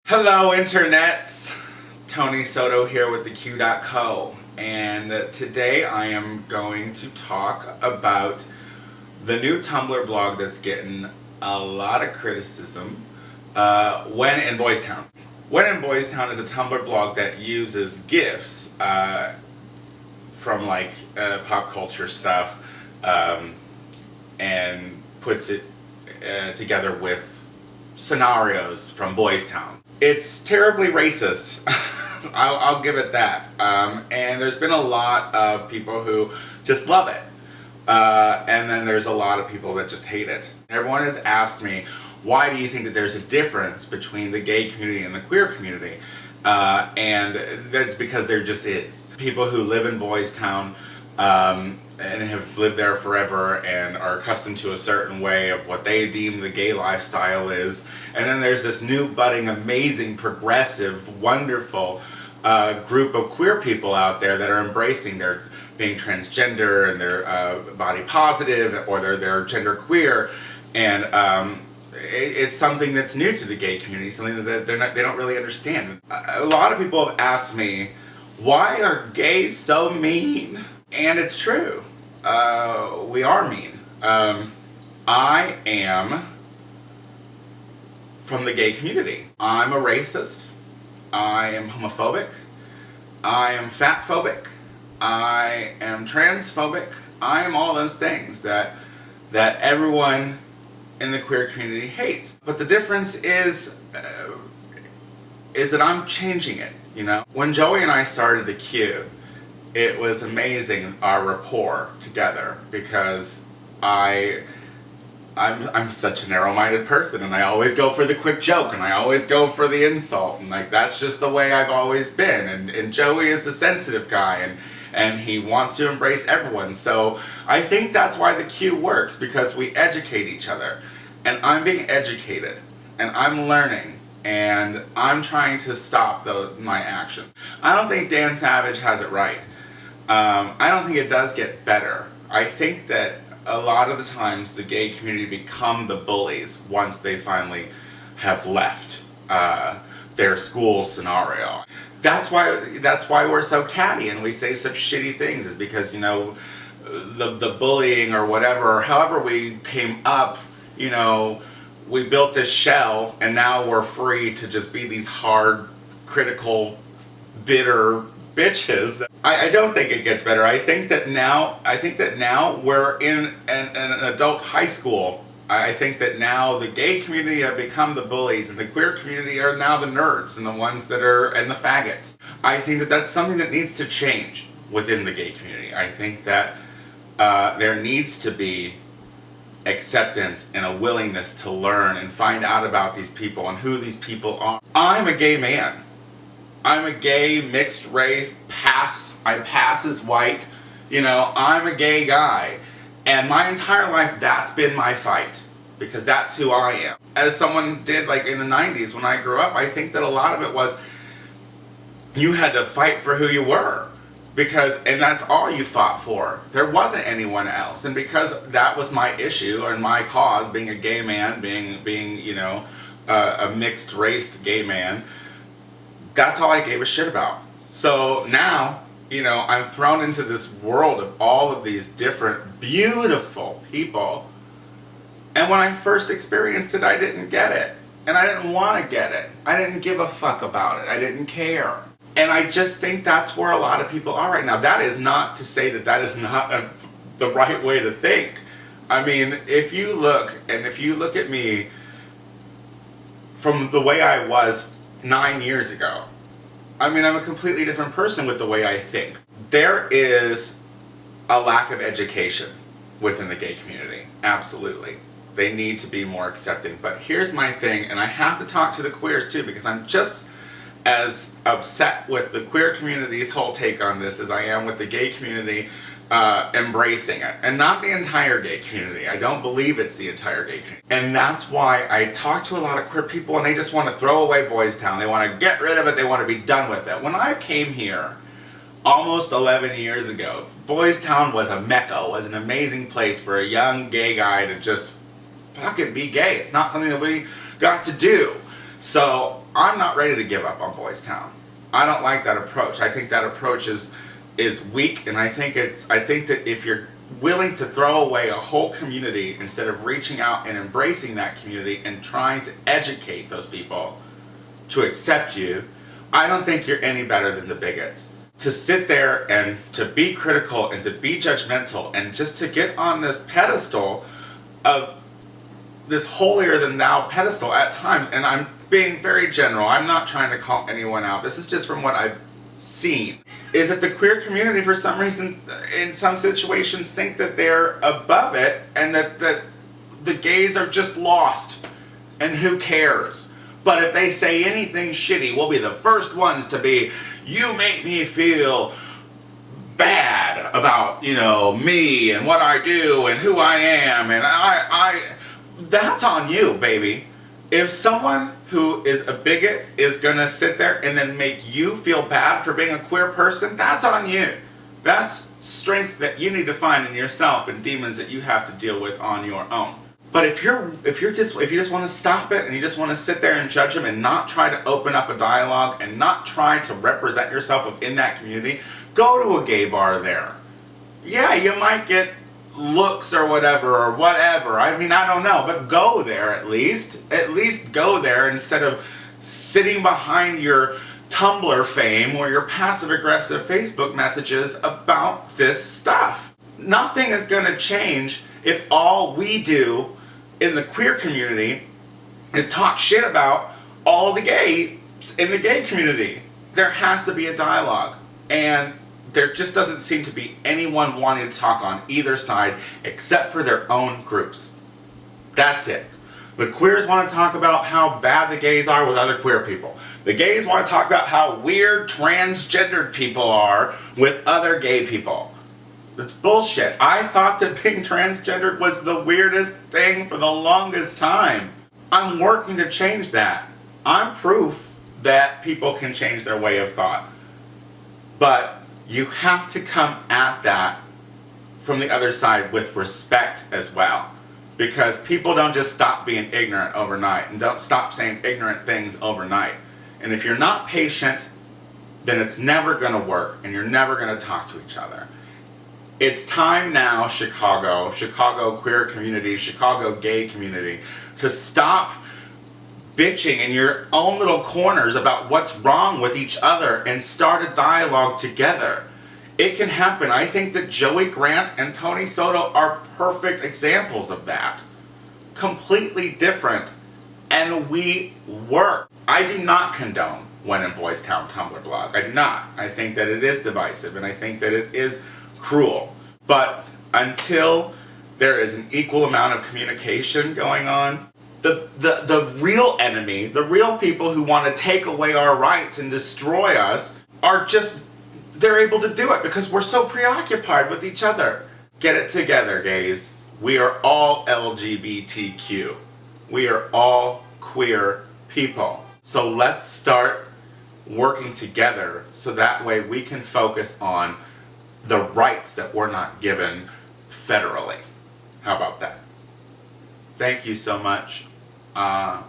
Hello internets, Tony Soto here with theQ.co, and today I am going to talk about the new Tumblr blog that's getting a lot of criticism, When in Boys Town. When in Boys Town is a Tumblr blog that uses GIFs from pop culture stuff and puts it together with scenarios from Boys Town. It's terribly racist. I'll give it that. And there's been a lot of people who just love it. And then there's a lot of people that just hate it. Everyone has asked me, why do you think that there's a difference between the gay community and the queer community? And that's because there just is. People who live in Boys Town and have lived there forever and are accustomed to a certain way of what they deem the gay lifestyle is. And then there's this new budding, amazing, progressive, wonderful group of queer people out there that are embracing their being transgender and their body positive, or they're gender queer. And it's something that's new to the gay community, something that they don't really understand. A lot of people have asked me, why are gays so mean? And it's true. We are mean. I am from the gay community. I'm a racist. I am homophobic. I am fatphobic. I am transphobic. I am all those things that everyone in the queer community hates. But the difference is that I'm changing it, you know? When Joey and I started the Q, it was amazing, our rapport together, because I'm such a narrow-minded person, and I always go for the quick joke, and I always go for the insult, and that's just the way I've always been. And Joey is a sensitive guy, and he wants to embrace everyone. So I think that's why the Q works, because we educate each other. And I'm being educated, and I'm learning, and I'm trying to stop my actions. I don't think Dan Savage has it right. I don't think it does get better. I think that a lot of the times the gay community become the bullies once they finally have left their school scenario. That's why we're so catty and we say such shitty things, is because, you know, the bullying or whatever, or however we came up, you know, we built this shell and now we're free to just be these hard, critical, bitter bitches. I don't think it gets better. I think that now we're in an adult high school. I think that now the gay community have become the bullies, and the queer community are now the nerds and the ones that are, and the faggots. I think that that's something that needs to change within the gay community. I think that there needs to be acceptance and a willingness to learn and find out about these people and who these people are. I'm a gay man. I'm a gay, mixed race, I pass as white, you know, I'm a gay guy. And my entire life, that's been my fight, because that's who I am. As someone did, in the 90s when I grew up, I think that a lot of it was, you had to fight for who you were, and that's all you fought for. There wasn't anyone else. And because that was my issue and my cause, being a gay man, being you know, a mixed race gay man, that's all I gave a shit about. So now, you know, I'm thrown into this world of all of these different, beautiful people. And when I first experienced it, I didn't get it. And I didn't want to get it. I didn't give a fuck about it. I didn't care. And I just think that's where a lot of people are right now. That is not to say that is not the right way to think. I mean, if you look at me from the way I was 9 years ago, I mean, I'm a completely different person with the way I think. There is a lack of education within the gay community. Absolutely. They need to be more accepting. But here's my thing, and I have to talk to the queers too, because I'm just as upset with the queer community's whole take on this as I am with the gay community embracing it. And not the entire gay community. I don't believe it's the entire gay community. And that's why I talk to a lot of queer people and they just want to throw away Boys Town. They want to get rid of it. They want to be done with it. When I came here almost 11 years ago, Boys Town was a mecca, was an amazing place for a young gay guy to just fucking be gay. It's not something that we got to do. So I'm not ready to give up on Boys Town. I don't like that approach. I think that approach is weak, and I think that if you're willing to throw away a whole community instead of reaching out and embracing that community and trying to educate those people to accept you, I don't think you're any better than the bigots. To sit there and to be critical and to be judgmental and just to get on this pedestal of this holier than thou pedestal at times, and I'm being very general, I'm not trying to call anyone out, this is just from what I've seen, is that the queer community for some reason in some situations think that they're above it and that the gays are just lost and who cares. But if they say anything shitty, we'll be the first ones to be, you make me feel bad about, me and what I do and who I am, and I that's on you, baby. If someone who is a bigot is gonna sit there and then make you feel bad for being a queer person, that's on you. That's strength that you need to find in yourself and demons that you have to deal with on your own. But if you just want to stop it and you just want to sit there and judge them and not try to open up a dialogue and not try to represent yourself within that community, go to a gay bar there. Yeah, you might get looks or whatever. I mean, I don't know, but go there at least. At least go there instead of sitting behind your Tumblr fame or your passive-aggressive Facebook messages about this stuff. Nothing is going to change if all we do in the queer community is talk shit about all of the gays in the gay community. There has to be a dialogue, and there just doesn't seem to be anyone wanting to talk on either side except for their own groups. That's it. The queers want to talk about how bad the gays are with other queer people. The gays want to talk about how weird transgendered people are with other gay people. It's bullshit. I thought that being transgendered was the weirdest thing for the longest time. I'm working to change that. I'm proof that people can change their way of thought. But you have to come at that from the other side with respect as well. Because people don't just stop being ignorant overnight and don't stop saying ignorant things overnight. And if you're not patient, then it's never going to work and you're never going to talk to each other. It's time now, Chicago queer community, Chicago gay community, to stop bitching in your own little corners about what's wrong with each other and start a dialogue together. It can happen. I think that Joey Grant and Tony Soto are perfect examples of that. Completely different, and we work. I do not condone When in Boys Town Tumblr blog. I do not. I think that it is divisive, and I think that it is cruel. But until there is an equal amount of communication going on, the real enemy, the real people who want to take away our rights and destroy us they're able to do it because we're so preoccupied with each other. Get it together, gays. We are all LGBTQ. We are all queer people. So let's start working together so that way we can focus on the rights that we're not given federally. How about that? Thank you so much. Bye.